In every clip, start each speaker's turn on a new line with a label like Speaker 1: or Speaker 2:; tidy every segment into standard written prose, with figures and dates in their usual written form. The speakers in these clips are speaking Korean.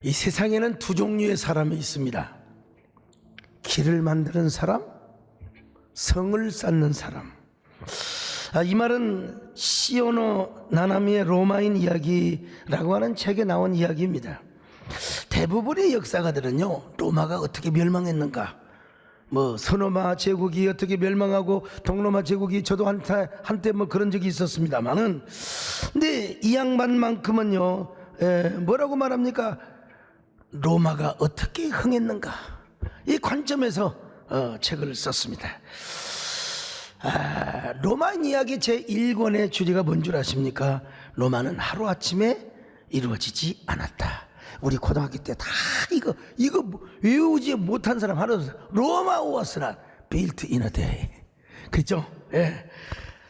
Speaker 1: 이 세상에는 두 종류의 사람이 있습니다. 길을 만드는 사람, 성을 쌓는 사람. 이 말은 시오노 나나미의 로마인 이야기라고 하는 책에 나온 이야기입니다. 대부분의 역사가들은요, 로마가 어떻게 멸망했는가, 서로마 제국이 어떻게 멸망하고 동로마 제국이, 저도 한때 그런 적이 있었습니다만은, 근데 이 양반만큼은요, 뭐라고 말합니까? 로마가 어떻게 흥했는가, 이 관점에서 책을 썼습니다. 로마인 이야기 제1권의 주제가 뭔 줄 아십니까? 로마는 하루아침에 이루어지지 않았다. 우리 고등학교 때 다 이거 외우지 못한 사람 하나 없어요. 로마 was not built in a day. 그렇죠? 예.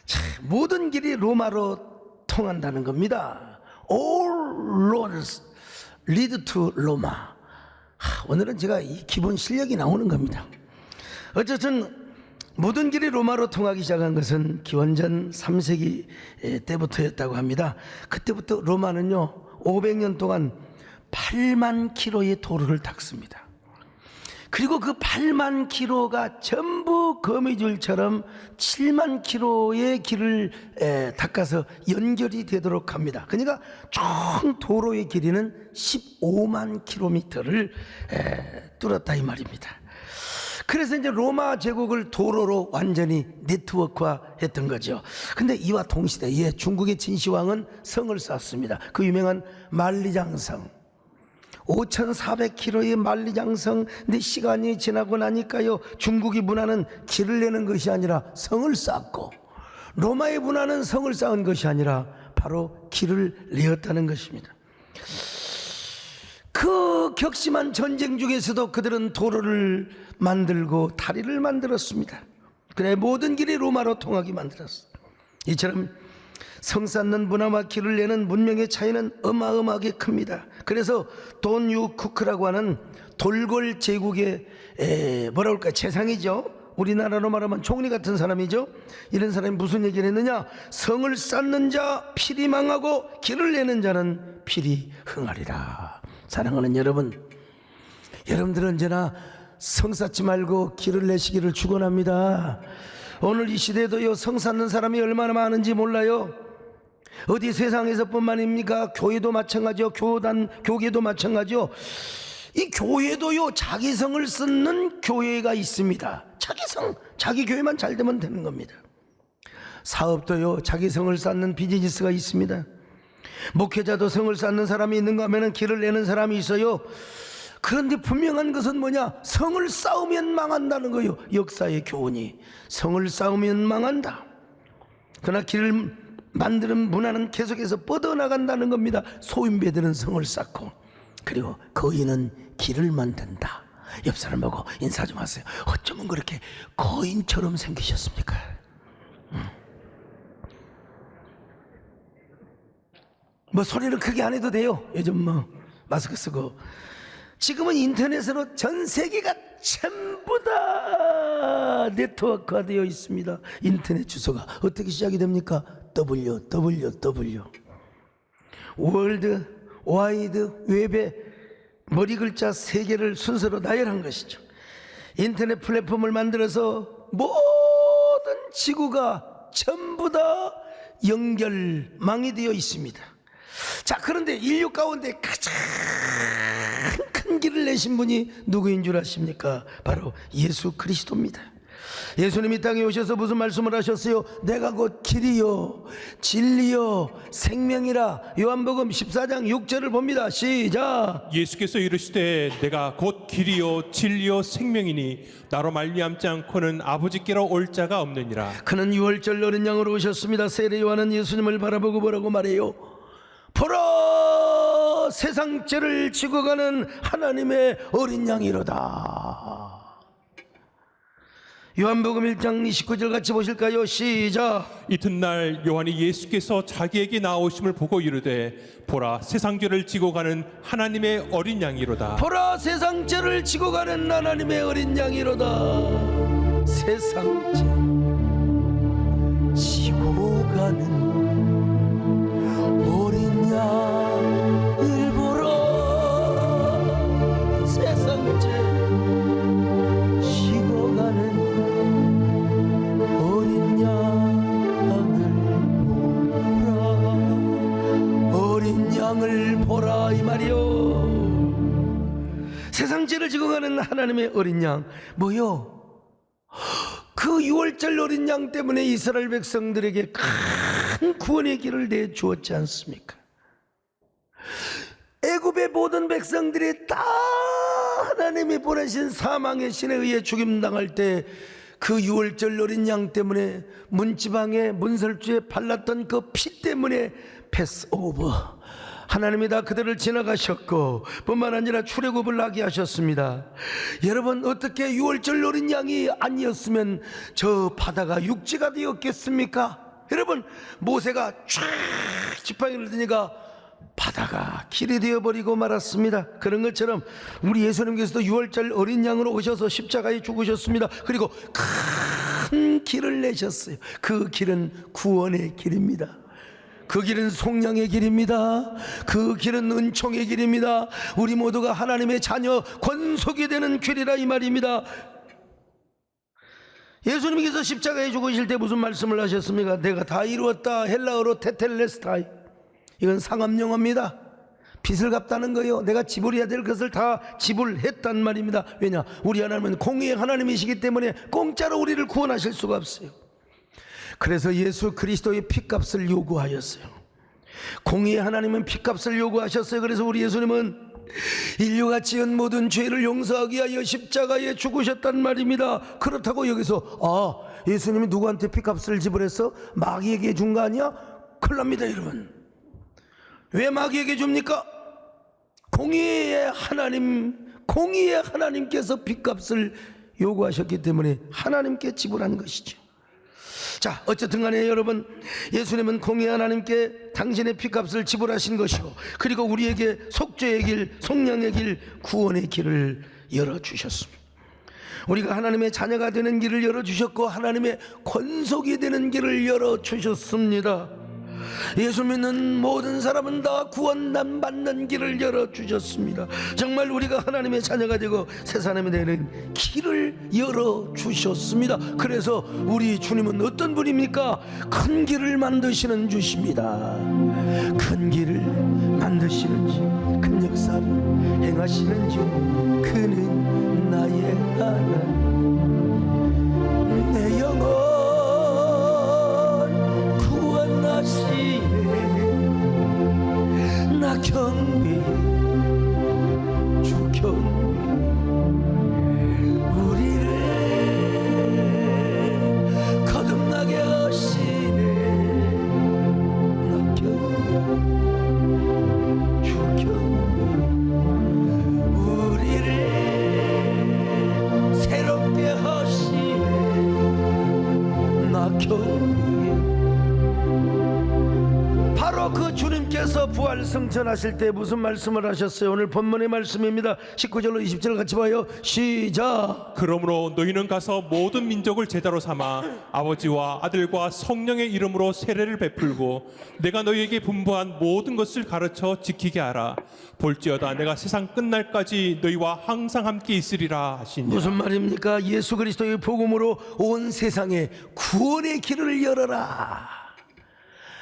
Speaker 1: 자, 모든 길이 로마로 통한다는 겁니다. All roads lead to Roma. 오늘은 제가 이 기본 실력이 나오는 겁니다. 어쨌든 모든 길이 로마로 통하기 시작한 것은 기원전 3세기 때부터였다고 합니다. 그때부터 로마는요, 500년 동안 8만 킬로의 도로를 닦습니다. 그리고 그 8만 킬로가 전부 거미줄처럼 7만 킬로의 길을 닦아서 연결이 되도록 합니다. 그러니까 총 도로의 길이는 15만 킬로미터를 뚫었다 이 말입니다. 그래서 이제 로마 제국을 도로로 완전히 네트워크화 했던 거죠. 근데 이와 동시대에 중국의 진시황은 성을 쌓았습니다. 그 유명한 만리장성, 5,400km의 만리장성. 근데 시간이 지나고 나니까요, 중국의 문화는 길을 내는 것이 아니라 성을 쌓고, 로마의 문화는 성을 쌓은 것이 아니라 바로 길을 내었다는 것입니다. 그 격심한 전쟁 중에서도 그들은 도로를 만들고 다리를 만들었습니다. 그래 모든 길이 로마로 통하게 만들었어. 이처럼 성 쌓는 문화와 길을 내는 문명의 차이는 어마어마하게 큽니다. 그래서 돈 유쿠크라고 하는 돌골 제국의 재상이죠. 우리나라로 말하면 총리 같은 사람이죠. 이런 사람이 무슨 얘기를 했느냐? 성을 쌓는 자 필이 망하고 길을 내는 자는 필이 흥하리라. 사랑하는 여러분, 여러분들은 언제나 성 쌓지 말고 길을 내시기를 축원합니다. 오늘 이 시대에도요, 성 쌓는 사람이 얼마나 많은지 몰라요. 어디 세상에서뿐만입니까? 교회도 마찬가지요. 교계도 마찬가지요. 이 교회도요, 자기 성을 쌓는 교회가 있습니다. 자기 교회만 잘 되면 되는 겁니다. 사업도요, 자기 성을 쌓는 비즈니스가 있습니다. 목회자도 성을 쌓는 사람이 있는가 하면 길을 내는 사람이 있어요. 그런데 분명한 것은 뭐냐? 성을 쌓으면 망한다는 거예요. 역사의 교훈이 성을 쌓으면 망한다. 그러나 길을 만드는 문화는 계속해서 뻗어나간다는 겁니다. 소인배들은 성을 쌓고, 그리고 거인은 길을 만든다. 옆 사람 보고 인사 좀 하세요. 어쩌면 그렇게 거인처럼 생기셨습니까? 소리를 크게 안 해도 돼요. 요즘 마스크 쓰고. 지금은 인터넷으로 전 세계가 전부 다 네트워크화 되어 있습니다. 인터넷 주소가 어떻게 시작이 됩니까? www 월드 와이드 웹의 머리 글자 3개를 순서로 나열한 것이죠. 인터넷 플랫폼을 만들어서 모든 지구가 전부 다 연결망이 되어 있습니다. 자, 그런데 인류 가운데 가장 큰 길을 내신 분이 누구인 줄 아십니까? 바로 예수 그리스도입니다. 예수님이 땅에 오셔서 무슨 말씀을 하셨어요? 내가 곧 길이요 진리요 생명이라. 요한복음 14장 6절을 봅니다. 시작.
Speaker 2: 예수께서 이르시되 내가 곧 길이요 진리요 생명이니 나로 말미암지 않고는 아버지께로 올 자가 없느니라.
Speaker 1: 그는 유월절 어린 양으로 오셨습니다. 세례 요한은 예수님을 바라보고 뭐라고 말해요? 보라, 세상 죄를 지고 가는 하나님의 어린 양이로다. 요한복음 1장 29절 같이 보실까요? 시작.
Speaker 2: 이튿날 요한이 예수께서 자기에게 나오심을 보고 이르되 보라, 세상 죄를 지고 가는 하나님의 어린 양이로다.
Speaker 1: 보라, 세상 죄를 지고 가는 하나님의 어린 양이로다. 세상 죄 지고 가는 어린 양을 보라. 보라 이 말이요. 세상 죄를 지고 가는 하나님의 어린 양 뭐요? 그 6월절 어린 양 때문에 이스라엘 백성들에게 큰 구원의 길을 내주었지 않습니까? 애굽의 모든 백성들이 다 하나님이 보내신 사망의 신에 의해 죽임당할 때 그 6월절 어린 양 때문에 문지방에 문설주에 발랐던 그 피 때문에 패스오버, 하나님이 다 그들을 지나가셨고 뿐만 아니라 출애굽을 하게 하셨습니다. 여러분, 어떻게 6월절 어린 양이 아니었으면 저 바다가 육지가 되었겠습니까? 여러분, 모세가 쫙 지팡이를 드니까 바다가 길이 되어버리고 말았습니다. 그런 것처럼 우리 예수님께서도 6월절 어린 양으로 오셔서 십자가에 죽으셨습니다. 그리고 큰 길을 내셨어요. 그 길은 구원의 길입니다. 그 길은 속량의 길입니다. 그 길은 은총의 길입니다. 우리 모두가 하나님의 자녀 권속이 되는 길이라 이 말입니다. 예수님께서 십자가에 죽으실 때 무슨 말씀을 하셨습니까? 내가 다 이루었다. 헬라어로 테텔레스타이, 이건 상업용어입니다. 빚을 갚다는 거예요. 내가 지불해야 될 것을 다 지불했단 말입니다. 왜냐? 우리 하나님은 공의의 하나님이시기 때문에 공짜로 우리를 구원하실 수가 없어요. 그래서 예수 그리스도의 피값을 요구하였어요. 공의의 하나님은 피값을 요구하셨어요. 그래서 우리 예수님은 인류가 지은 모든 죄를 용서하기 위하여 십자가에 죽으셨단 말입니다. 그렇다고 여기서 예수님이 누구한테 피값을 지불했어? 마귀에게 준 거 아니야? 큰일 납니다, 여러분. 왜 마귀에게 줍니까? 공의의 하나님께서 빚값을 요구하셨기 때문에 하나님께 지불한 것이죠. 자, 어쨌든 간에 여러분, 예수님은 공의의 하나님께 당신의 빚값을 지불하신 것이고, 그리고 우리에게 속죄의 길, 속량의 길, 구원의 길을 열어주셨습니다. 우리가 하나님의 자녀가 되는 길을 열어주셨고 하나님의 권속이 되는 길을 열어주셨습니다. 예수 믿는 모든 사람은 다 구원난 받는 길을 열어주셨습니다. 정말 우리가 하나님의 자녀가 되고 새 사람이 되는 길을 열어주셨습니다. 그래서 우리 주님은 어떤 분입니까? 큰 길을 만드시는 주십니다. 큰 길을 만드시는지, 큰 역사를 행하시는지, 그는 나의 하나님, 내 영혼 나 경배, 주 경배, 우리를 거듭나게 하시네. 나 경배, 주 경배, 우리를 새롭게 하시네. 나 경배. 바로 그 주님께서 부활 승천하실 때 무슨 말씀을 하셨어요? 오늘 본문의 말씀입니다. 19절로 20절 같이 봐요. 시작.
Speaker 2: 그러므로 너희는 가서 모든 민족을 제자로 삼아 아버지와 아들과 성령의 이름으로 세례를 베풀고 내가 너희에게 분부한 모든 것을 가르쳐 지키게 하라. 볼지어다 내가 세상 끝날까지 너희와 항상 함께 있으리라 하시니라.
Speaker 1: 무슨 말입니까? 예수 그리스도의 복음으로 온 세상에 구원의 길을 열어라.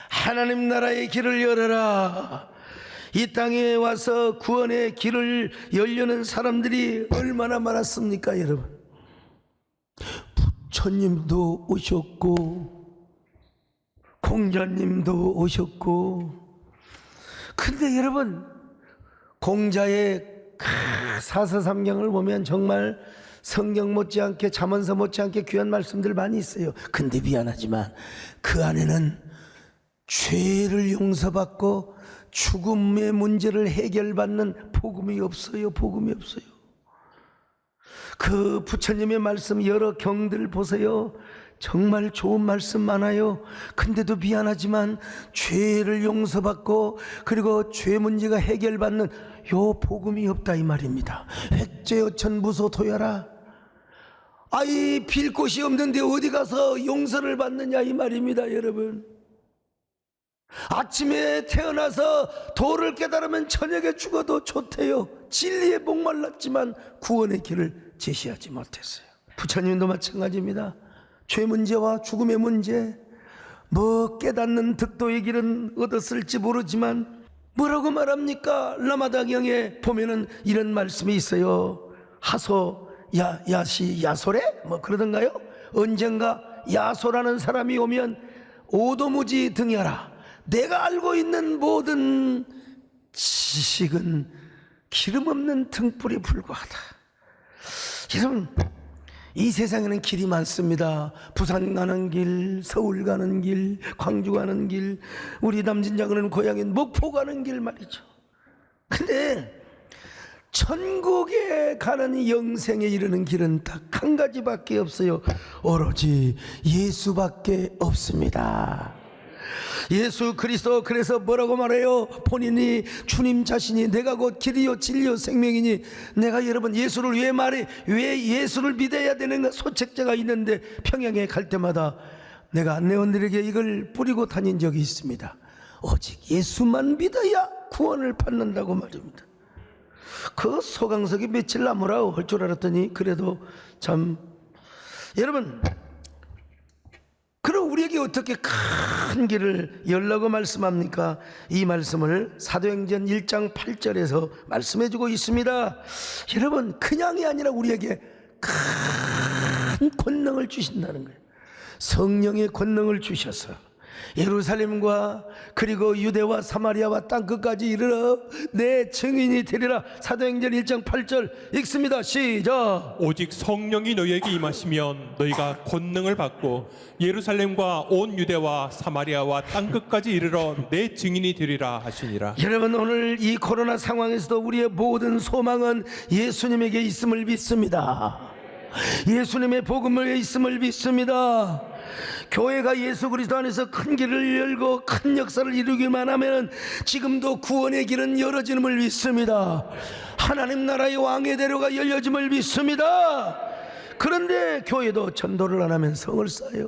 Speaker 1: 하나님 나라의 길을 열어라. 이 땅에 와서 구원의 길을 열려는 사람들이 얼마나 많았습니까, 여러분? 부처님도 오셨고 공자님도 오셨고, 근데 여러분, 공자의 사서삼경을 보면 정말 성경 못지않게, 잠언서 못지않게 귀한 말씀들 많이 있어요. 근데 미안하지만 그 안에는 죄를 용서받고 죽음의 문제를 해결받는 복음이 없어요. 복음이 없어요. 그 부처님의 말씀 여러 경들 보세요. 정말 좋은 말씀 많아요. 근데도 미안하지만 죄를 용서받고 그리고 죄 문제가 해결받는 요 복음이 없다 이 말입니다. 획죄어천 무소토야라. 아이, 빌 곳이 없는데 어디 가서 용서를 받느냐 이 말입니다, 여러분. 아침에 태어나서 도를 깨달으면 저녁에 죽어도 좋대요. 진리에 목말랐지만 구원의 길을 제시하지 못했어요. 부처님도 마찬가지입니다. 죄 문제와 죽음의 문제, 뭐 깨닫는 득도의 길은 얻었을지 모르지만 뭐라고 말합니까? 라마다경에 보면은 이런 말씀이 있어요. 하소 야소래? 뭐 그러던가요? 언젠가 야소라는 사람이 오면 오도무지 등여라. 내가 알고 있는 모든 지식은 기름 없는 등불에 불과하다. 여러분, 이 세상에는 길이 많습니다. 부산 가는 길, 서울 가는 길, 광주 가는 길, 우리 남진장은 고향인 목포 가는 길 말이죠. 근데 천국에 가는 영생에 이르는 길은 딱 한 가지밖에 없어요. 오로지 예수밖에 없습니다. 예수 그리스도. 그래서 뭐라고 말해요? 본인이 주님 자신이 내가 곧 길이요 진리요 생명이니, 내가 여러분 예수를 왜 예수를 믿어야 되는가 소책자가 있는데 평양에 갈 때마다 내가 안내원들에게 이걸 뿌리고 다닌 적이 있습니다. 오직 예수만 믿어야 구원을 받는다고 말입니다. 그 소강석이 며칠 남으라고 할 줄 알았더니 그래도 참, 여러분, 그럼 우리에게 어떻게 큰 길을 열라고 말씀합니까? 이 말씀을 사도행전 1장 8절에서 말씀해 주고 있습니다. 여러분, 그냥이 아니라 우리에게 큰 권능을 주신다는 거예요. 성령의 권능을 주셔서 예루살렘과 그리고 유대와 사마리아와 땅끝까지 이르러 내 증인이 되리라. 사도행전 1장 8절 읽습니다. 시작.
Speaker 2: 오직 성령이 너희에게 임하시면 너희가 권능을 받고 예루살렘과 온 유대와 사마리아와 땅끝까지 이르러 내 증인이 되리라 하시니라.
Speaker 1: 여러분, 오늘 이 코로나 상황에서도 우리의 모든 소망은 예수님에게 있음을 믿습니다. 예수님의 복음에 있음을 믿습니다. 교회가 예수 그리스도 안에서 큰 길을 열고 큰 역사를 이루기만 하면 지금도 구원의 길은 열어짐을 믿습니다. 하나님 나라의 왕의 대로가 열려짐을 믿습니다. 그런데 교회도 전도를 안 하면 성을 쌓아요.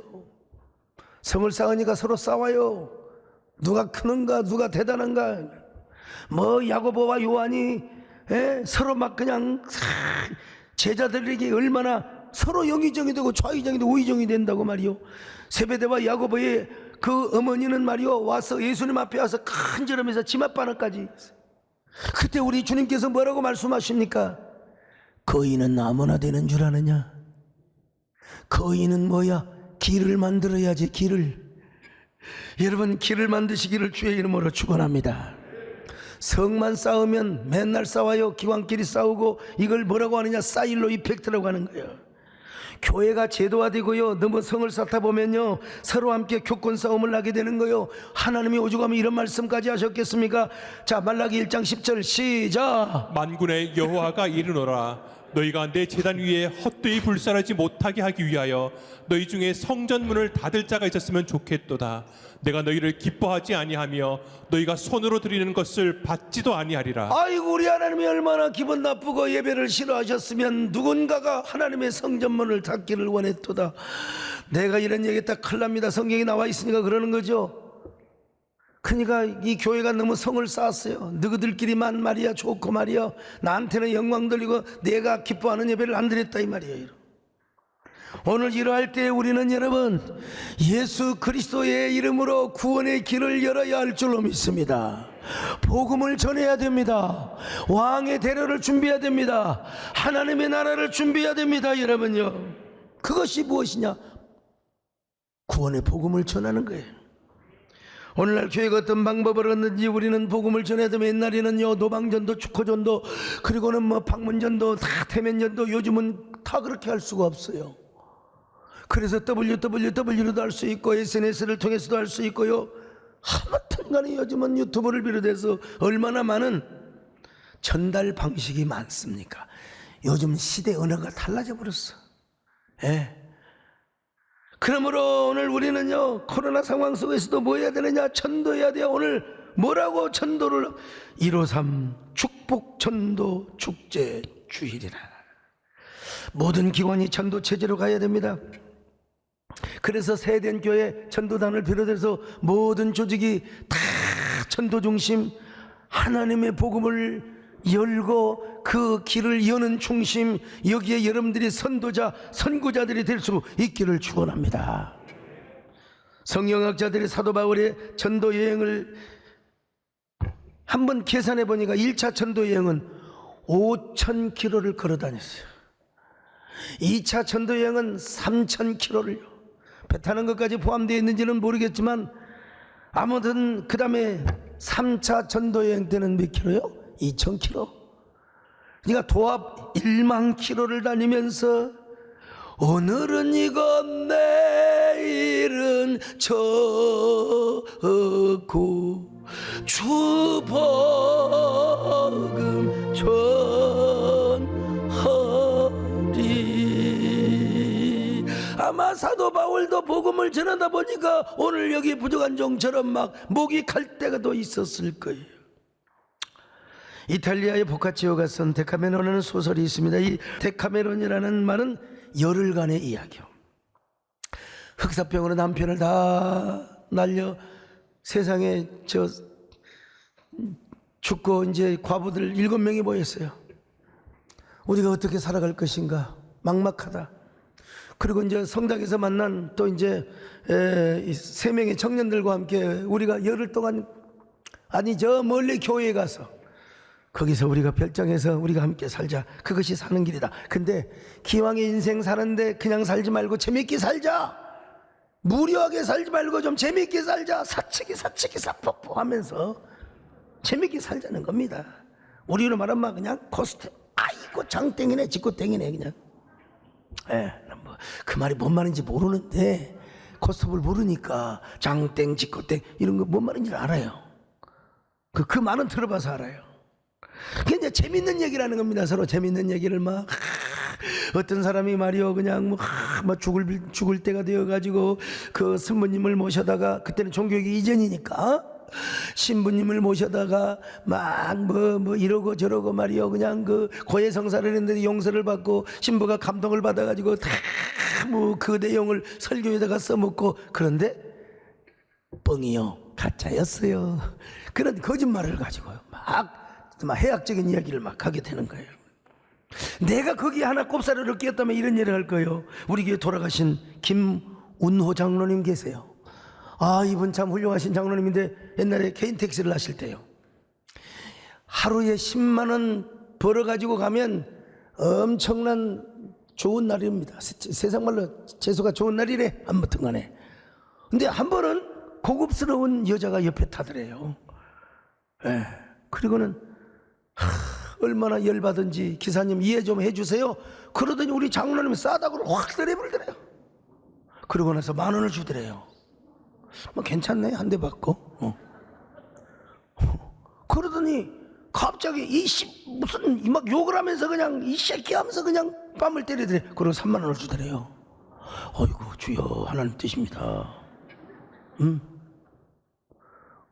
Speaker 1: 성을 쌓으니까 서로 싸워요. 누가 크는가, 누가 대단한가. 뭐 야고보와 요한이 서로 막 그냥 제자들에게 얼마나 서로 영의정이 되고 좌의정이 되고 우의정이 된다고 말이요. 세베대와 야고보의 그 어머니는 말이요, 와서 예수님 앞에 와서 간절하면서 치맛바늘까지. 그때 우리 주님께서 뭐라고 말씀하십니까? 거인은 아무나 되는 줄 아느냐? 거인은 뭐야? 길을 만들어야지. 길을. 여러분, 길을 만드시기를 주의 이름으로 축원합니다. 성만 쌓으면 맨날 싸워요. 기왕끼리 싸우고 이걸 뭐라고 하느냐? 사일로 이펙트라고 하는 거예요. 교회가 제도화되고요, 너무 성을 쌓다 보면요 서로 함께 교권 싸움을 하게 되는 거예요. 하나님이 오죽하면 이런 말씀까지 하셨겠습니까? 자, 말라기 1장 10절 시작.
Speaker 2: 만군의 여호와가 이르노라. 너희가 내 제단 위에 헛되이 불살하지 못하게 하기 위하여 너희 중에 성전문을 닫을 자가 있었으면 좋겠도다. 내가 너희를 기뻐하지 아니하며 너희가 손으로 드리는 것을 받지도 아니하리라.
Speaker 1: 아이고, 우리 하나님이 얼마나 기분 나쁘고 예배를 싫어하셨으면 누군가가 하나님의 성전문을 닫기를 원했도다. 내가 이런 얘기했다 큰일 납니다. 성경에 나와 있으니까 그러는 거죠. 그러니까 이 교회가 너무 성을 쌓았어요. 너희들끼리만 말이야 좋고 말이야 나한테는 영광 돌리고 내가 기뻐하는 예배를 안 드렸다 이 말이에요. 오늘 이러할 때 우리는 여러분 예수 그리스도의 이름으로 구원의 길을 열어야 할 줄로 믿습니다. 복음을 전해야 됩니다. 왕의 대로를 준비해야 됩니다. 하나님의 나라를 준비해야 됩니다. 여러분요, 그것이 무엇이냐? 구원의 복음을 전하는 거예요. 오늘날 교회가 어떤 방법을 얻는지 우리는 복음을 전해야 되면, 옛날에는요 노방전도 축호전도 그리고는 뭐 방문전도 다 대면전도, 요즘은 다 그렇게 할 수가 없어요. 그래서 www도 할 수 있고 SNS를 통해서도 할 수 있고요. 하여튼 간에 요즘은 유튜브를 비롯해서 얼마나 많은 전달 방식이 많습니까? 요즘 시대 언어가 달라져 버렸어. 그러므로 오늘 우리는요 코로나 상황 속에서도 뭐 해야 되느냐? 전도해야 돼요. 오늘 뭐라고 전도를 153 축복 전도 축제 주일이라. 모든 기관이 전도 체제로 가야 됩니다. 그래서 세대교회 전도단을 비롯해서 모든 조직이 다 전도 중심, 하나님의 복음을 열고 그 길을 여는 중심, 여기에 여러분들이 선도자, 선구자들이 될 수 있기를 축원합니다. 성경학자들이 사도 바울의 전도 여행을 한번 계산해 보니까 1차 전도 여행은 5,000km를 걸어 다녔어요. 2차 전도 여행은 3,000km를요. 배 타는 것까지 포함되어 있는지는 모르겠지만 아무튼 그 다음에 3차 전도 여행 때는 몇 킬로요? 2,000km. 그러니까 도합 1만 킬로를 다니면서 오늘은 이것 내일은 저고 주 복음 전하리. 아마 사도 바울도 복음을 전하다 보니까 오늘 여기 부족한 종처럼 막 목이 칼 때가 또 있었을 거예요. 이탈리아의 보카치오가 쓴 데카메론이라는 소설이 있습니다. 이 데카메론이라는 말은 열흘간의 이야기요. 흑사병으로 남편을 다 날려 세상에 죽고 이제 과부들 7명이 모였어요. 우리가 어떻게 살아갈 것인가 막막하다. 그리고 이제 성당에서 만난 또 이제 3명의 청년들과 함께 우리가 열흘 동안 아니 저 멀리 교회에 가서 거기서 우리가 결정해서 우리가 함께 살자. 그것이 사는 길이다. 근데 기왕의 인생 사는데 그냥 살지 말고 재밌게 살자. 무료하게 살지 말고 좀 재밌게 살자. 사치기 사폭포 하면서 재밌게 살자는 겁니다. 우리로 말하면 그냥 코스트. 아이고 장땡이네 직구땡이네 그냥. 그 말이 뭔 말인지 모르는데 코스트를 모르니까 장땡 직구땡 이런 거 뭔 말인지 알아요. 그 말은 들어봐서 알아요. 그냥 재밌는 얘기라는 겁니다. 서로 재밌는 얘기를 막 어떤 사람이 말이요 그냥 막 죽을 때가 되어가지고 그 신부님을 모셔다가 그때는 종교육이 이전이니까 신부님을 모셔다가 막 뭐 이러고 저러고 말이요 그냥 그 고해성사를 했는데 용서를 받고 신부가 감동을 받아가지고 다 뭐 그 내용을 설교에다가 써먹고 그런데 뻥이요 가짜였어요. 그런 거짓말을 가지고요 막 해학적인 이야기를 막 하게 되는 거예요. 내가 거기에 하나 꼽사리를 끼었다면 이런 일을 할 거예요. 우리 교회 돌아가신 김운호 장로님 계세요. 이분 참 훌륭하신 장로님인데 옛날에 개인 택시를 하실 때요 하루에 10만 원 벌어가지고 가면 엄청난 좋은 날입니다. 세상 말로 재수가 좋은 날이래 아무튼 간에. 근데 한 번은 고급스러운 여자가 옆에 타더래요. 그리고는 얼마나 열받은지 기사님 이해 좀 해주세요. 그러더니 우리 장로님이 싸다고 확 때려버리더래요. 그러고 나서 10,000원을 주더래요. 뭐 괜찮네 한 대 받고. 그러더니 갑자기 무슨 막 욕을 하면서 그냥 이 새끼 하면서 그냥 뺨을 때리더래. 그리고 30,000원을 주더래요. 어이구 주여 하나님 뜻입니다.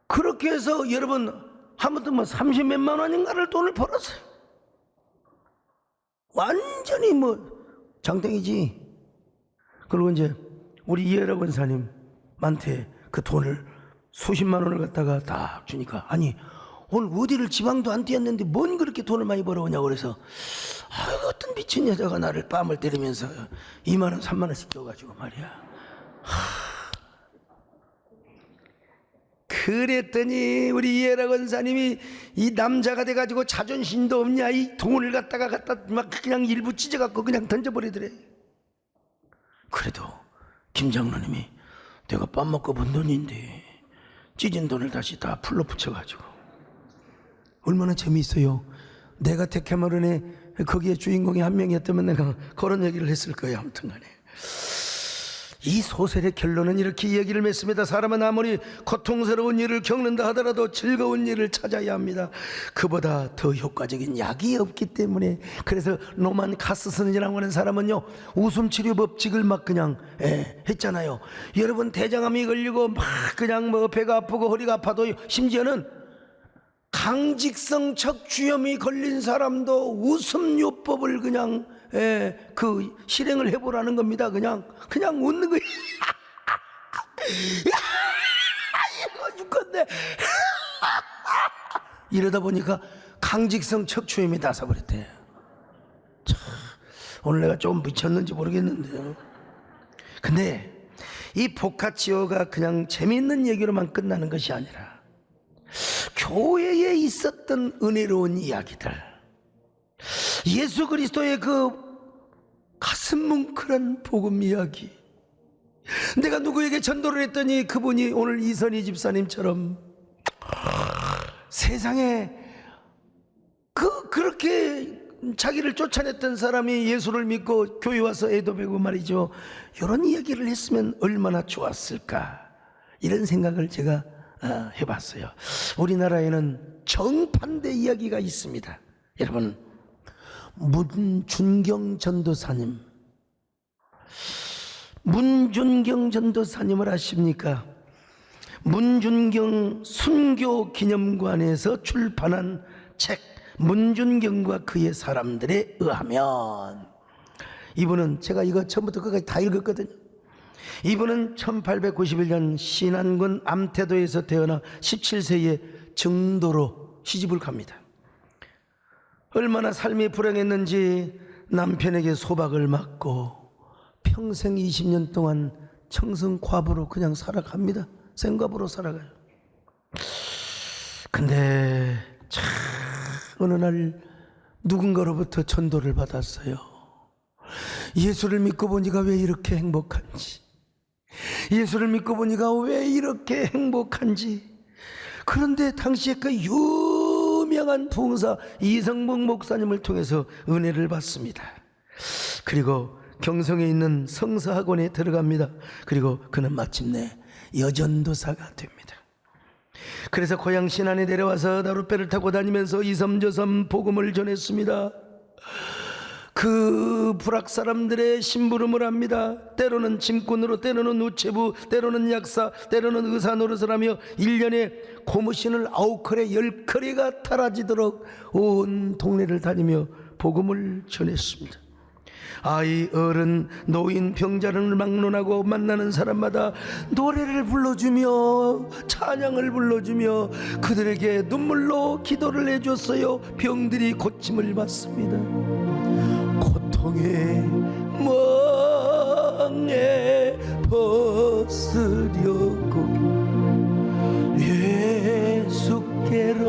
Speaker 1: 그렇게 해서 여러분 하무튼 뭐 30몇만 원인가를 돈을 벌었어요. 완전히 뭐 장땡이지. 그리고 이제 우리 이해라 권사님한테 그 돈을 수십만 원을 갖다가 딱 주니까 아니 오늘 어디를 지방도 안 뛰었는데 뭔 그렇게 돈을 많이 벌어오냐고 그래서 어떤 미친 여자가 나를 뺨을 때리면서 2만 원 3만 원씩 줘가지고 말이야. 그랬더니 우리 이해라 권사님이 이 남자가 돼가지고 자존심도 없냐 이 돈을 갖다 막 그냥 일부 찢어갖고 그냥 던져버리더래. 그래도 김 장로님이 내가 밥 먹고 번 돈인데 찢은 돈을 다시 다 풀로 붙여가지고 얼마나 재미있어요. 내가 데카메론에 거기에 주인공이 한 명이었다면 내가 그런 얘기를 했을 거예요. 아무튼 간에 이 소설의 결론은 이렇게 이야기를 맺습니다. 사람은 아무리 고통스러운 일을 겪는다 하더라도 즐거운 일을 찾아야 합니다. 그보다 더 효과적인 약이 없기 때문에. 그래서 노만 카스슨이라고 하는 사람은요 웃음치료 법칙을 막 그냥 했잖아요. 여러분 대장암이 걸리고 막 그냥 뭐 배가 아프고 허리가 아파도 심지어는 강직성 척추염이 걸린 사람도 웃음요법을 그냥 그 실행을 해보라는 겁니다. 그냥 웃는 거예요. 이거 죽겠네. 이러다 보니까 강직성 척추염이 나서버렸대. 오늘 내가 좀 미쳤는지 모르겠는데요. 근데 이 보카치오가 그냥 재미있는 얘기로만 끝나는 것이 아니라 교회에 있었던 은혜로운 이야기들, 예수 그리스도의 그 가슴 뭉클한 복음 이야기, 내가 누구에게 전도를 했더니 그분이 오늘 이선희 집사님처럼 세상에 그렇게 자기를 쫓아냈던 사람이 예수를 믿고 교회 와서 애도 배고 말이죠, 이런 이야기를 했으면 얼마나 좋았을까, 이런 생각을 제가 해봤어요. 우리나라에는 정반대 이야기가 있습니다. 여러분, 문준경 전도사님을 아십니까? 문준경 순교 기념관에서 출판한 책 문준경과 그의 사람들에 의하면, 이분은 제가 이거 처음부터 끝까지 다 읽었거든요. 이분은 1891년 신안군 암태도에서 태어나 17세에 정도로 시집을 갑니다. 얼마나 삶이 불행했는지 남편에게 소박을 맞고 평생 20년 동안 청승 과부로 그냥 살아갑니다. 생과부로 살아가요. 근데 참 어느 날 누군가로부터 전도를 받았어요. 예수를 믿고 보니까 왜 이렇게 행복한지, 예수를 믿고 보니까 왜 이렇게 행복한지. 그런데 당시에 그 유명한 부흥사 이성봉 목사님을 통해서 은혜를 받습니다. 그리고 경성에 있는 성사학원에 들어갑니다. 그리고 그는 마침내 여전도사가 됩니다. 그래서 고향 신안에 내려와서 나룻배를 타고 다니면서 이섬저섬 복음을 전했습니다. 그 불악 사람들의 심부름을 합니다. 때로는 짐꾼으로, 때로는 우체부, 때로는 약사, 때로는 의사 노릇을 하며 1년에 고무신을 9컬에 10컬이가 타라지도록 온 동네를 다니며 복음을 전했습니다. 아이, 어른, 노인, 병자를 막론하고 만나는 사람마다 노래를 불러주며 찬양을 불러주며 그들에게 눈물로 기도를 해줬어요. 병들이 고침을 받습니다. 고통의 멍에 벗으려고 예수께로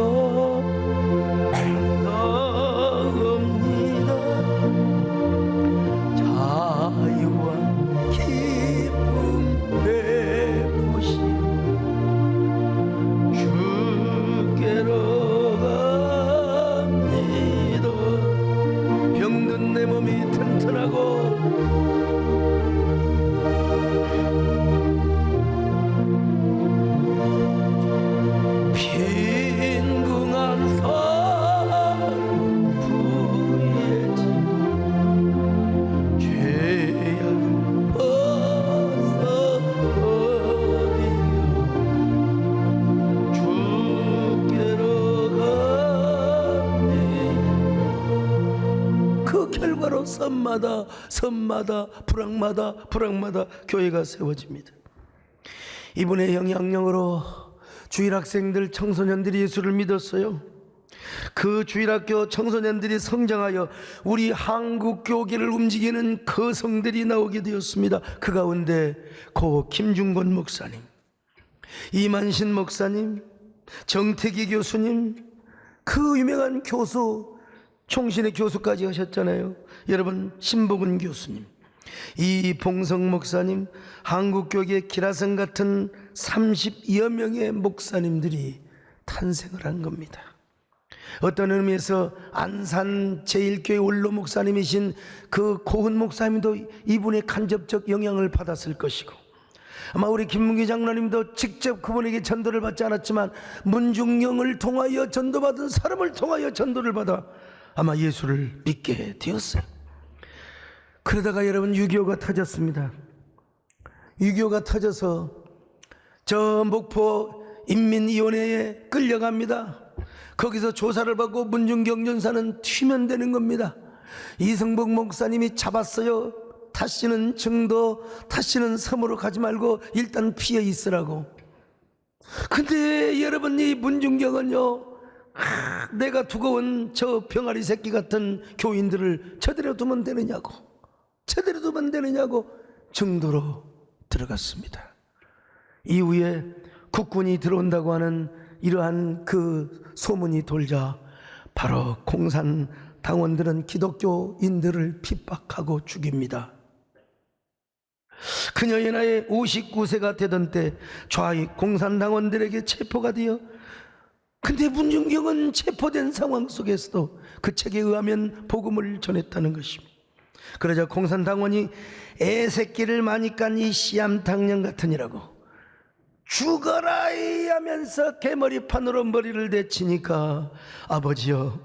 Speaker 1: 나옵니다. 자유와 기쁨 베푸시 주께로 갑니다. 병든 내 몸이 튼튼하고 빈궁한 산 부에 죄악을 벗어버리려 주께로 갑니다. 그 결과로 섬마다 불악마다 교회가 세워집니다. 이분의 영향력으로 주일학생들, 청소년들이 예수를 믿었어요. 그 주일학교 청소년들이 성장하여 우리 한국 교계를 움직이는 거성들이 나오게 되었습니다. 그 가운데 고 김중곤 목사님, 이만신 목사님, 정태기 교수님, 그 유명한 교수, 총신의 교수까지 하셨잖아요. 여러분, 신복은 교수님, 이봉성 목사님, 한국교계 기라성 같은 30여 명의 목사님들이 탄생을 한 겁니다. 어떤 의미에서 안산 제1교회 원로 목사님이신 그 고은 목사님도 이분의 간접적 영향을 받았을 것이고, 아마 우리 김문기 장로님도 직접 그분에게 전도를 받지 않았지만 문중경을 통하여 전도받은 사람을 통하여 전도를 받아 아마 예수를 믿게 되었어요. 그러다가 여러분 6.25가 터졌습니다. 6.25가 터져서 저 목포 인민위원회에 끌려갑니다. 거기서 조사를 받고 문중경 전사는 튀면 되는 겁니다. 이성복 목사님이 잡았어요. 다시는 정도, 다시는 섬으로 가지 말고 일단 피해 있으라고. 근데 여러분, 이 문중경은요, 내가 두고 온 저 병아리 새끼 같은 교인들을 저대로 두면 되느냐고, 제대로 두면 되느냐고 정도로 들어갔습니다. 이후에 국군이 들어온다고 하는 이러한 그 소문이 돌자 바로 공산당원들은 기독교인들을 핍박하고 죽입니다. 그녀의 나이 59세가 되던 때 좌익 공산당원들에게 체포가 되어, 근데 문중경은 체포된 상황 속에서도 그 책에 의하면 복음을 전했다는 것입니다. 그러자 공산당원이 애새끼를 많이 깐 이 씨암탕년 같으니라고 죽어라 이 하면서 개머리판으로 머리를 대치니까 아버지여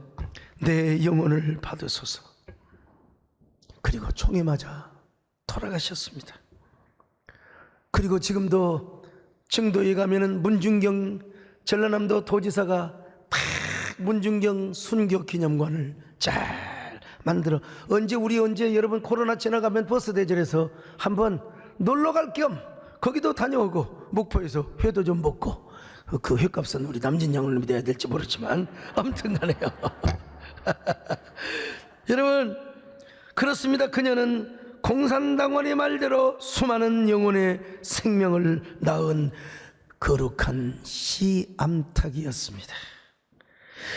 Speaker 1: 내 영혼을 받으소서. 그리고 총에 맞아 돌아가셨습니다. 그리고 지금도 청도에 가면은 문중경 전라남도 도지사가 탁 문중경 순교 기념관을 잘 만들어, 언제 여러분 코로나 지나가면 버스 대절해서 한번 놀러 갈 겸 거기도 다녀오고 목포에서 회도 좀 먹고, 그 회값은 우리 남진양을 믿어야 될지 모르지만 아무튼 간에요. 여러분 그렇습니다. 그녀는 공산당원의 말대로 수많은 영혼의 생명을 낳은 거룩한 씨암탉이었습니다.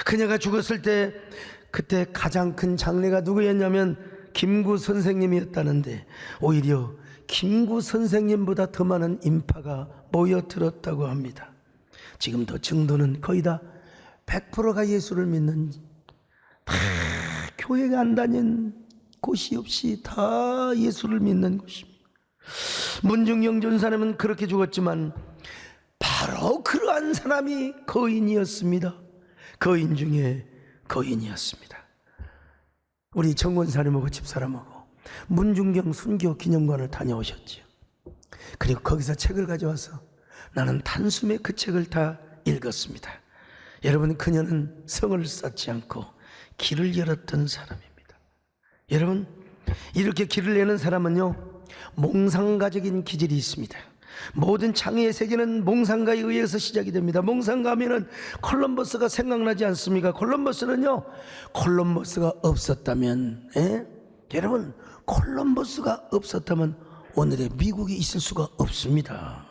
Speaker 1: 그녀가 죽었을 때 그때 가장 큰 장례가 누구였냐면 김구 선생님이었다는데, 오히려 김구 선생님보다 더 많은 인파가 모여들었다고 합니다. 지금도 정도는 거의 다 100%가 예수를 믿는, 다 교회가 안 다닌 곳이 없이 다 예수를 믿는 곳입니다. 문중경 전사님은 그렇게 죽었지만 바로 그러한 사람이 거인이었습니다. 거인 중에 거인이었습니다. 우리 정권사님하고 집사람하고 문중경 순교 기념관을 다녀오셨지요. 그리고 거기서 책을 가져와서 나는 단숨에 그 책을 다 읽었습니다. 여러분 그녀는 성을 쌓지 않고 길을 열었던 사람입니다. 여러분 이렇게 길을 내는 사람은요 몽상가적인 기질이 있습니다. 모든 창의의 세계는 몽상가에 의해서 시작이 됩니다. 몽상가 하면은 콜럼버스가 생각나지 않습니까? 콜럼버스는요, 콜럼버스가 없었다면, 여러분 콜럼버스가 없었다면 오늘의 미국이 있을 수가 없습니다.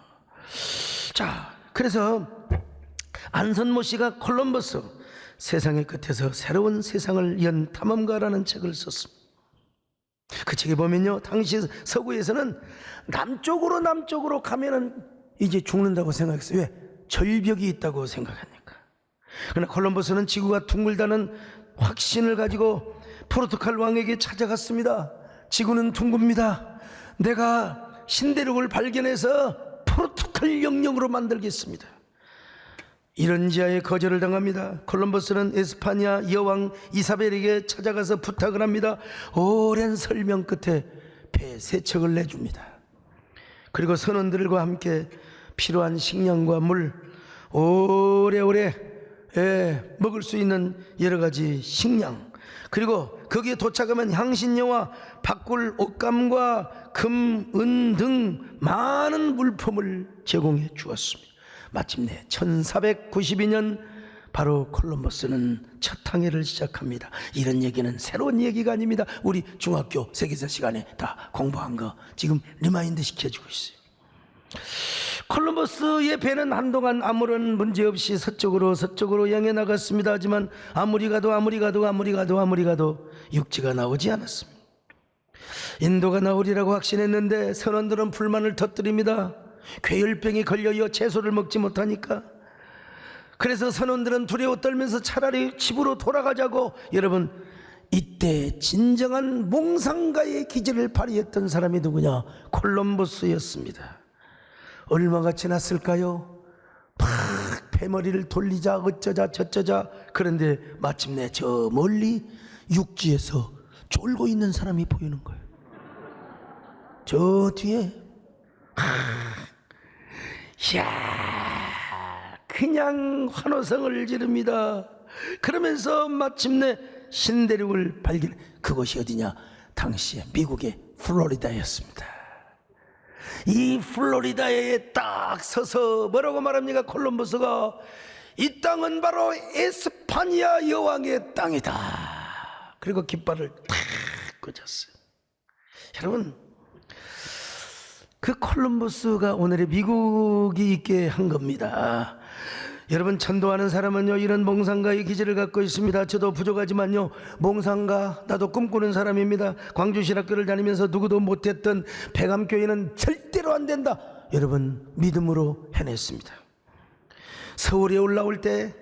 Speaker 1: 자, 그래서 안선모 씨가 콜럼버스, 세상의 끝에서 새로운 세상을 연 탐험가라는 책을 썼습니다. 그 책에 보면요, 당시 서구에서는 남쪽으로 가면은 이제 죽는다고 생각했어요. 왜? 절벽이 있다고 생각하니까. 그러나 콜럼버스는 지구가 둥글다는 확신을 가지고 포르투갈 왕에게 찾아갔습니다. 지구는 둥굽니다. 내가 신대륙을 발견해서 포르투갈 영령으로 만들겠습니다. 이런 지하에 거절을 당합니다. 콜럼버스는 에스파냐 여왕 이사벨에게 찾아가서 부탁을 합니다. 오랜 설명 끝에 배 3척을 내줍니다. 그리고 선원들과 함께 필요한 식량과 물, 오래오래 먹을 수 있는 여러 가지 식량, 그리고 거기에 도착하면 향신료와 바꿀 옷감과 금, 은 등 많은 물품을 제공해 주었습니다. 마침내 1492년 바로 콜럼버스는 첫 항해를 시작합니다. 이런 얘기는 새로운 얘기가 아닙니다. 우리 중학교 세계사 시간에 다 공부한 거 지금 리마인드 시켜주고 있어요. 콜럼버스의 배는 한동안 아무런 문제 없이 서쪽으로 향해 나갔습니다. 하지만 아무리 가도 육지가 나오지 않았습니다. 인도가 나오리라고 확신했는데 선원들은 불만을 터뜨립니다. 괴혈병이 걸려요. 채소를 먹지 못하니까. 그래서 선원들은 두려워 떨면서 차라리 집으로 돌아가자고. 여러분 이때 진정한 몽상가의 기질을 발휘했던 사람이 누구냐? 콜럼버스였습니다. 얼마가 지났을까요? 막 배머리를 돌리자 어쩌자 저쩌자. 그런데 마침내 저 멀리 육지에서 쫄고 있는 사람이 보이는 거예요. 저 뒤에 이야, 그냥 환호성을 지릅니다. 그러면서 마침내 신대륙을 발견해. 그곳이 어디냐? 당시에 미국의 플로리다였습니다. 이 플로리다에 딱 서서 뭐라고 말합니까? 콜럼버스가 이 땅은 바로 에스파니아 여왕의 땅이다. 그리고 깃발을 탁 꽂았어요. 여러분 그 콜럼버스가 오늘의 미국이 있게 한 겁니다. 여러분, 전도하는 사람은요 이런 몽상가의 기질을 갖고 있습니다. 저도 부족하지만요 몽상가, 나도 꿈꾸는 사람입니다. 광주신학교를 다니면서 누구도 못했던 백암교회는 절대로 안 된다, 여러분 믿음으로 해냈습니다. 서울에 올라올 때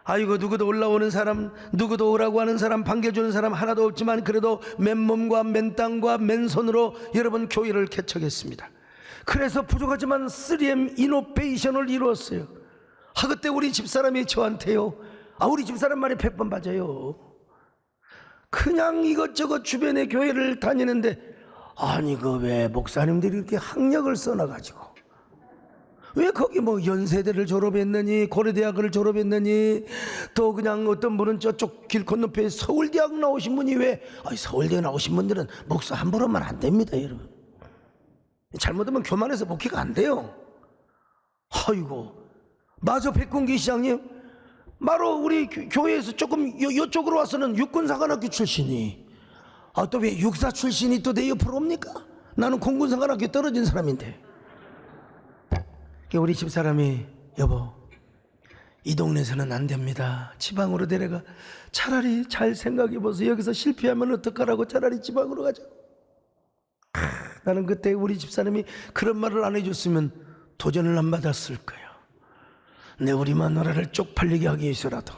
Speaker 1: 아이고 누구도 올라오는 사람, 누구도 오라고 하는 사람, 반겨주는 사람 하나도 없지만 그래도 맨몸과 맨땅과 맨손으로 여러분 교회를 개척했습니다. 그래서 부족하지만 3M 이노베이션을 이루었어요. 그때 우리 집사람이 저한테요, 우리 집사람 말이 100번 맞아요. 그냥 이것저것 주변의 교회를 다니는데 아니 그 왜 목사님들이 이렇게 학력을 써놔가지고 왜 거기 뭐 연세대를 졸업했느니 고려대학을 졸업했느니 또 그냥 어떤 분은 저쪽 길 건너편에 서울대학 나오신 분이 왜 서울대 나오신 분들은 목사 함부로 하면 안 됩니다 여러분. 잘못하면 교만해서 목회가 안 돼요. 아이고 마저 백군기 시장님 바로 우리 교회에서 조금 이쪽으로 와서는 육군사관학교 출신이 또 왜 육사 출신이 또 내 옆으로 옵니까? 나는 공군사관학교 떨어진 사람인데. 우리 집사람이 여보 이 동네에서는 안 됩니다, 지방으로 데려가. 차라리 잘 생각해보세요, 여기서 실패하면 어떡하라고, 차라리 지방으로 가자. 나는 그때 우리 집사람이 그런 말을 안 해줬으면 도전을 안 받았을 거예요. 내 우리 마누라를 쪽팔리게 하기 위해서라도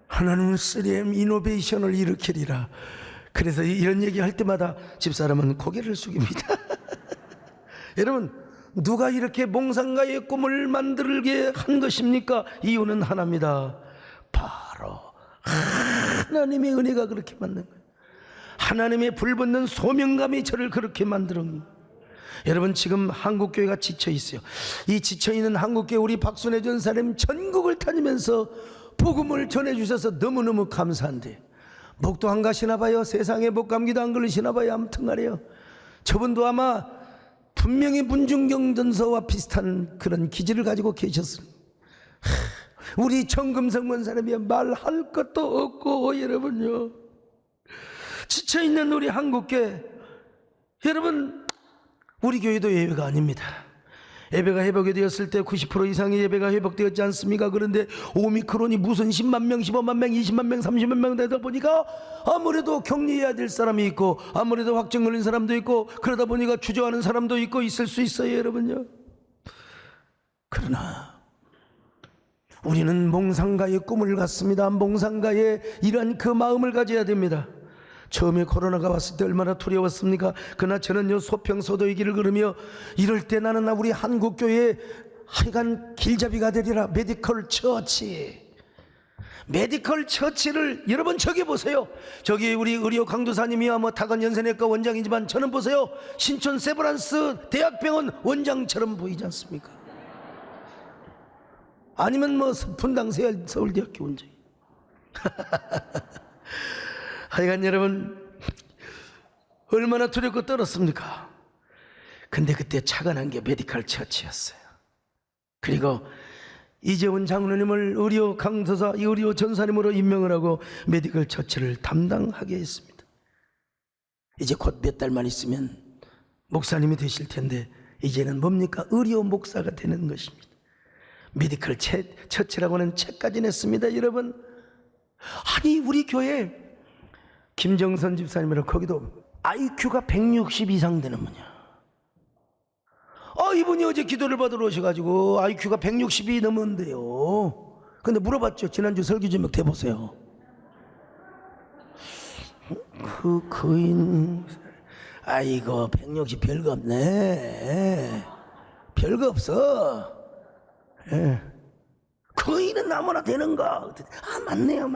Speaker 1: 하나님은 3M 이노베이션을 일으키리라. 그래서 이런 얘기 할 때마다 집사람은 고개를 숙입니다. 여러분, 누가 이렇게 몽상가의 꿈을 만들게 한 것입니까? 이유는 하나입니다. 바로 하나님의 은혜가 그렇게 만든 거예요. 하나님의 불붙는 소명감이 저를 그렇게 만드는 거예요. 여러분, 지금 한국교회가 지쳐 있어요. 이 지쳐 있는 한국교회 우리 박순애 전사님 전국을 다니면서 복음을 전해주셔서 너무너무 감사한데 목도 안 가시나 봐요. 세상에 목 감기도 안 걸리시나 봐요. 아무튼 말이에요, 저분도 아마 분명히 문중경전서와 비슷한 그런 기질을 가지고 계셨어요. 우리 정금성 원사님이 말할 것도 없고 여러분요, 지쳐있는 우리 한국교회 여러분, 우리 교회도 예배가 아닙니다. 예배가 회복이 되었을 때 90% 이상의 예배가 회복되었지 않습니까? 그런데 오미크론이 무슨 10만 명, 15만 명, 20만 명, 30만 명 되다 보니까 아무래도 격리해야 될 사람이 있고 아무래도 확진 걸린 사람도 있고 그러다 보니까 주저하는 사람도 있고 있을 수 있어요 여러분요. 그러나 우리는 몽상가의 꿈을 갖습니다. 몽상가의 이러한 그 마음을 가져야 됩니다. 처음에 코로나가 왔을 때 얼마나 두려웠습니까? 그러나 저는요 소평소도의 길을 걸으며 이럴 때 나는 우리 한국교회의 하여간 길잡이가 되리라. 메디컬 처치, 메디컬 처치를 여러분 저기 보세요. 저기 우리 의료 강도사님이야 뭐 타건 연세내과 원장이지만 저는 보세요, 신촌 세브란스 대학병원 원장처럼 보이지 않습니까? 아니면 뭐 분당 서울대학교 원장. 하여간 여러분 얼마나 두렵고 떨었습니까? 근데 그때 착안한 게 메디컬 처치였어요. 그리고 이재훈 장로님을 의료 강도사, 의료 전사님으로 임명을 하고 메디컬 처치를 담당하게 했습니다. 이제 곧 몇 달만 있으면 목사님이 되실 텐데 이제는 뭡니까? 의료 목사가 되는 것입니다. 메디컬 처치라고는 책까지 냈습니다 여러분. 아니 우리 교회 김정선 집사님이라 거기도 IQ가 160 이상 되는 분이야. 이분이 어제 기도를 받으러 오셔가지고 IQ가 160이 넘었는데요. 근데 물어봤죠. 지난주 설교 제목 대보세요. 그 거인 아이고 160 별거 없네. 별거 없어. 예. 거인은 아무나 되는가? 맞네요.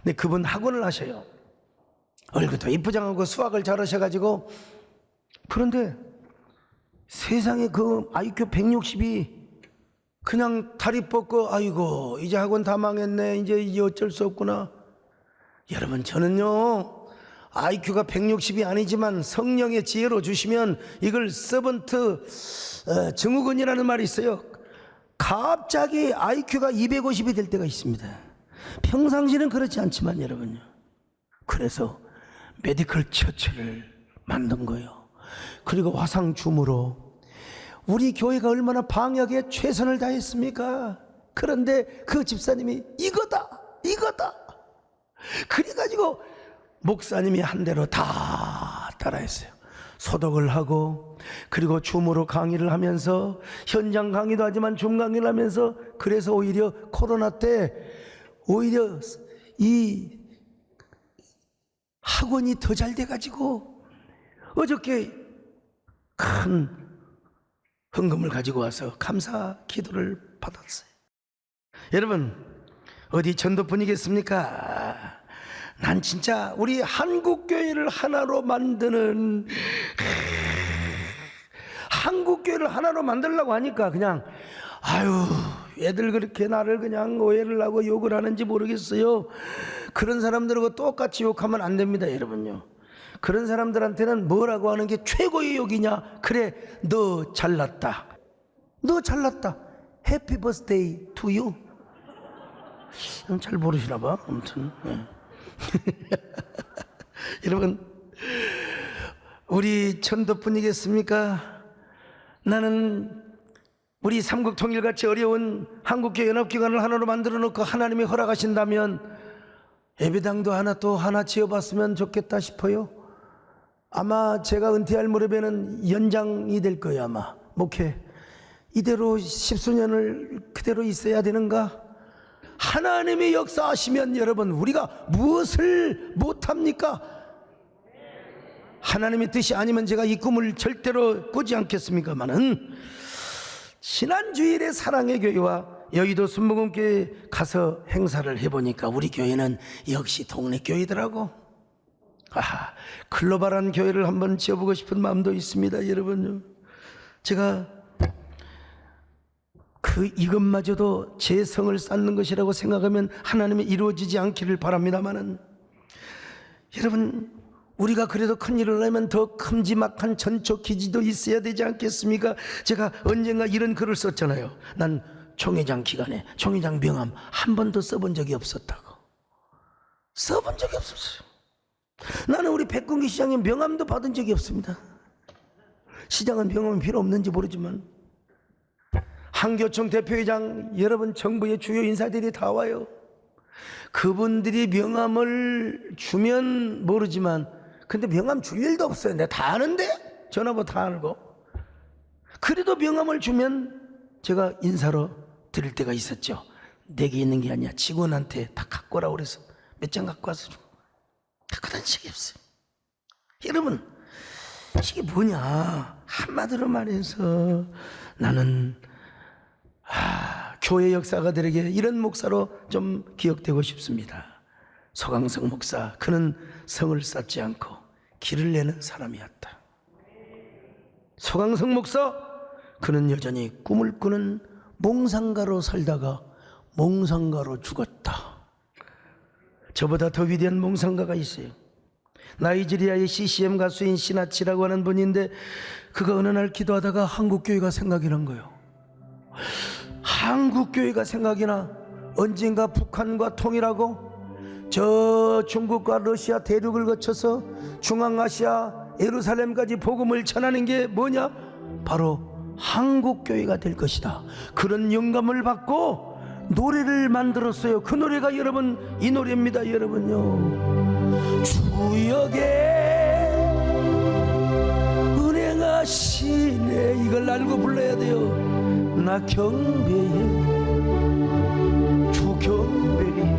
Speaker 1: 근데 그분 학원을 하셔요. 얼굴도 이쁘장하고 수학을 잘하셔가지고. 그런데 세상에 그 IQ 160이 그냥 다리 뻗고 아이고 이제 학원 다 망했네, 이제 어쩔 수 없구나. 여러분, 저는요 IQ가 160이 아니지만 성령의 지혜로 주시면 이걸 서번트 증후군이라는 말이 있어요. 갑자기 IQ가 250이 될 때가 있습니다. 평상시는 그렇지 않지만 여러분요, 그래서 메디컬 처치를 만든 거예요. 그리고 화상줌으로 우리 교회가 얼마나 방역에 최선을 다했습니까? 그런데 그 집사님이 이거다 그래가지고 목사님이 한 대로 다 따라했어요. 소독을 하고, 그리고 줌으로 강의를 하면서, 현장 강의도 하지만 줌 강의를 하면서, 그래서 오히려 코로나 때 오히려 이 학원이 더 잘 돼가지고 어저께 큰 헌금을 가지고 와서 감사 기도를 받았어요. 여러분, 어디 전도뿐이겠습니까? 난 진짜 우리 한국교회를 하나로 만드는, 한국교회를 하나로 만들려고 하니까 그냥 애들 그렇게 나를 그냥 오해를 하고 욕을 하는지 모르겠어요. 그런 사람들하고 똑같이 욕하면 안 됩니다, 여러분요. 그런 사람들한테는 뭐라고 하는 게 최고의 욕이냐? 그래, 너 잘났다. 너 잘났다. 해피 버스데이 투 유. 잘 모르시나 봐. 아무튼 여러분, 우리 전도뿐이겠습니까? 나는 우리 삼국통일같이 어려운 한국교회 연합기관을 하나로 만들어 놓고 하나님이 허락하신다면 예배당도 하나 또 하나 지어봤으면 좋겠다 싶어요. 아마 제가 은퇴할 무렵에는 연장이 될 거예요. 아마 목회 이대로 10수년을 그대로 있어야 되는가? 하나님이 역사하시면 여러분, 우리가 무엇을 못합니까? 하나님의 뜻이 아니면 제가 이 꿈을 절대로 꾸지 않겠습니까마는, 지난 주일에 사랑의 교회와 여의도 순복음교회 가서 행사를 해보니까 우리 교회는 역시 동네 교회더라고. 글로벌한 교회를 한번 지어보고 싶은 마음도 있습니다, 여러분. 제가 이것마저도 제 성을 쌓는 것이라고 생각하면 하나님이 이루어지지 않기를 바랍니다마는, 여러분, 우리가 그래도 큰 일을 하면 더 큼지막한 전초 기지도 있어야 되지 않겠습니까? 제가 언젠가 이런 글을 썼잖아요. 난 총회장 기간에 총회장 명함 한 번도 써본 적이 없었다고. 써본 적이 없었어요. 나는 우리 백군기 시장에 명함도 받은 적이 없습니다. 시장은 명함이 필요 없는지 모르지만, 한교총 대표회장, 여러분 정부의 주요 인사들이 다 와요. 그분들이 명함을 주면 모르지만, 근데 명함 줄 일도 없어요. 내가 다 아는데? 전화번호 다 알고. 그래도 명함을 주면 제가 인사로 드릴 때가 있었죠. 내게 있는 게 아니야, 직원한테 다 갖고 오라고 그래서 몇 장 갖고 와서 주고. 갖고 다닌 적이 없어요. 여러분, 이게 뭐냐? 한마디로 말해서 나는 교회 역사가들에게 이런 목사로 좀 기억되고 싶습니다. 소강성 목사, 그는 성을 쌓지 않고 길을 내는 사람이었다. 소강성 목사, 그는 여전히 꿈을 꾸는 몽상가로 살다가 몽상가로 죽었다. 저보다 더 위대한 몽상가가 있어요. 나이지리아의 CCM 가수인 시나치라고 하는 분인데, 그가 어느 날 기도하다가 한국교회가 생각이 난 거예요. 한국교회가 생각이 나. 언젠가 북한과 통일하고 저 중국과 러시아 대륙을 거쳐서 중앙아시아 예루살렘까지 복음을 전하는 게 뭐냐? 바로 한국교회가 될 것이다. 그런 영감을 받고 노래를 만들었어요. 그 노래가 여러분, 이 노래입니다, 여러분요. 주역에 은행하시네, 이걸 알고 불러야 돼요. 나 경배해, 주 경배해,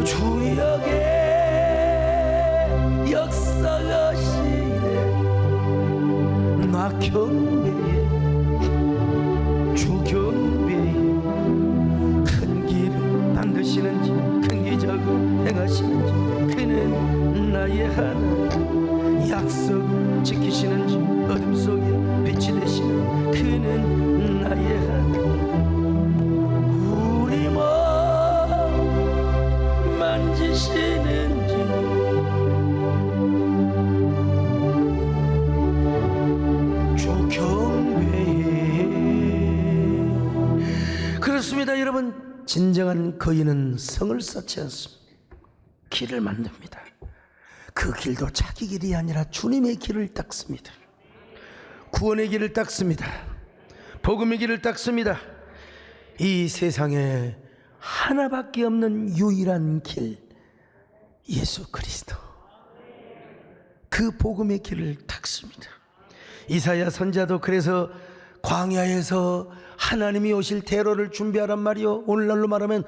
Speaker 1: 주역에 역사하시네. 나 경배해, 주 경배해. 큰 길을 만드시는지, 큰 기적을 행하시는지, 그는 나의 하나님. 약속을 지키시는지, 어둠 속에 빛이 되시는 그는 나의 하나님. 우리 몸 만지시는지, 주 경배해. 그렇습니다, 여러분. 진정한 거인은 성을 쌓지 않습니다. 길을 만듭니다. 그 길도 자기 길이 아니라 주님의 길을 닦습니다. 구원의 길을 닦습니다. 복음의 길을 닦습니다. 이 세상에 하나밖에 없는 유일한 길, 예수 그리스도. 그 복음의 길을 닦습니다. 이사야 선지자도 그래서 광야에서 하나님이 오실 테러를 준비하란 말이요, 오늘날로 말하면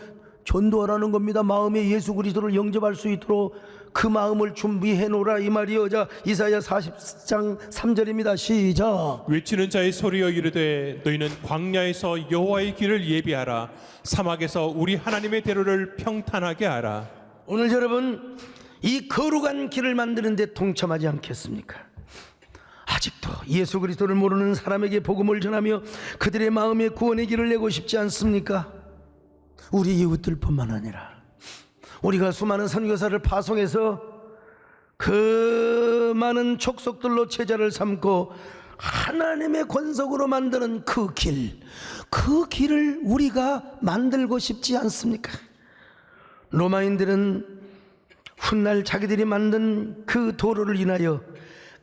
Speaker 1: 전도하라는 겁니다. 마음에 예수 그리스도를 영접할 수 있도록 그 마음을 준비해 놓으라 이 말이요. 자, 이사야 40장 3절입니다. 시작.
Speaker 2: 외치는 자의 소리여 이르되 너희는 광야에서 여호와의 길을 예비하라. 사막에서 우리 하나님의 대로를 평탄하게 하라.
Speaker 1: 오늘 여러분, 이 거룩한 길을 만드는 데 동참하지 않겠습니까? 아직도 예수 그리스도를 모르는 사람에게 복음을 전하며 그들의 마음에 구원의 길을 내고 싶지 않습니까? 우리 이웃들뿐만 아니라 우리가 수많은 선교사를 파송해서 그 많은 족속들로 제자를 삼고 하나님의 권속으로 만드는 그 길을 우리가 만들고 싶지 않습니까? 로마인들은 훗날 자기들이 만든 그 도로를 인하여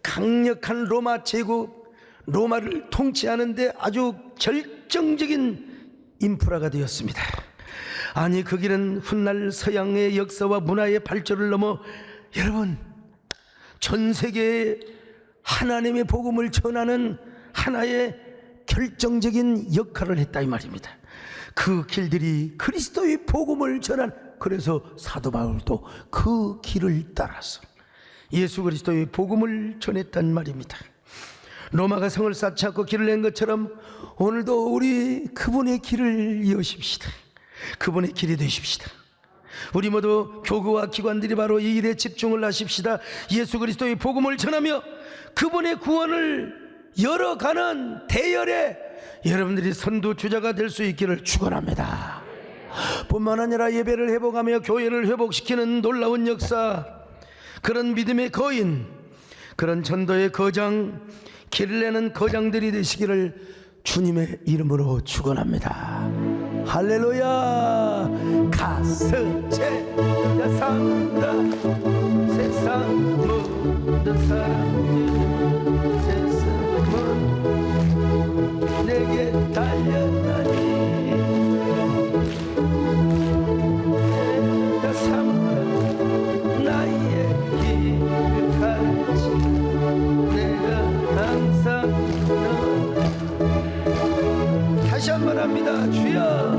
Speaker 1: 강력한 로마 제국, 로마를 통치하는데 아주 결정적인 인프라가 되었습니다. 아니, 그 길은 훗날 서양의 역사와 문화의 발전을 넘어 여러분, 전 세계에 하나님의 복음을 전하는 하나의 결정적인 역할을 했다 이 말입니다. 그 길들이 그리스도의 복음을 전한, 그래서 사도 바울도 그 길을 따라서 예수 그리스도의 복음을 전했단 말입니다. 로마가 성을 쌓지 않고 길을 낸 것처럼 오늘도 우리 그분의 길을 이으십시다. 그분의 길이 되십시다. 우리 모두 교구와 기관들이 바로 이 일에 집중을 하십시다. 예수 그리스도의 복음을 전하며 그분의 구원을 열어가는 대열에 여러분들이 선두주자가 될 수 있기를 축원합니다. 뿐만 아니라 예배를 회복하며 교회를 회복시키는 놀라운 역사, 그런 믿음의 거인, 그런 전도의 거장, 길을 내는 거장들이 되시기를 주님의 이름으로 축원합니다. 할렐루야. 가스제 야상다 세상 모든 사람들 세상은 내게 달려나니 야상다 나의 길을 가르치 내가 항상 다시 한번 합니다. 주여.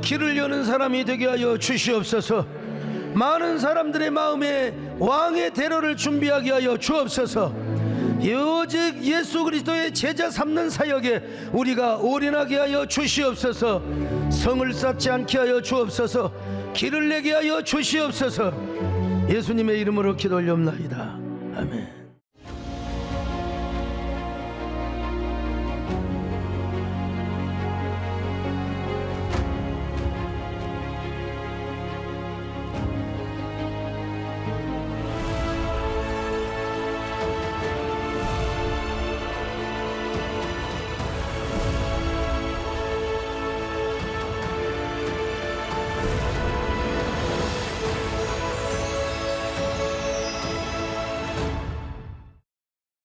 Speaker 1: 길을 여는 사람이 되게 하여 주시옵소서. 많은 사람들의 마음에 왕의 대로를 준비하게 하여 주옵소서. 오직 예수 그리스도의 제자 삼는 사역에 우리가 올인하게 하여 주시옵소서. 성을 쌓지 않게 하여 주옵소서. 길을 내게 하여 주시옵소서. 예수님의 이름으로 기도 올려옵나이다. 아멘.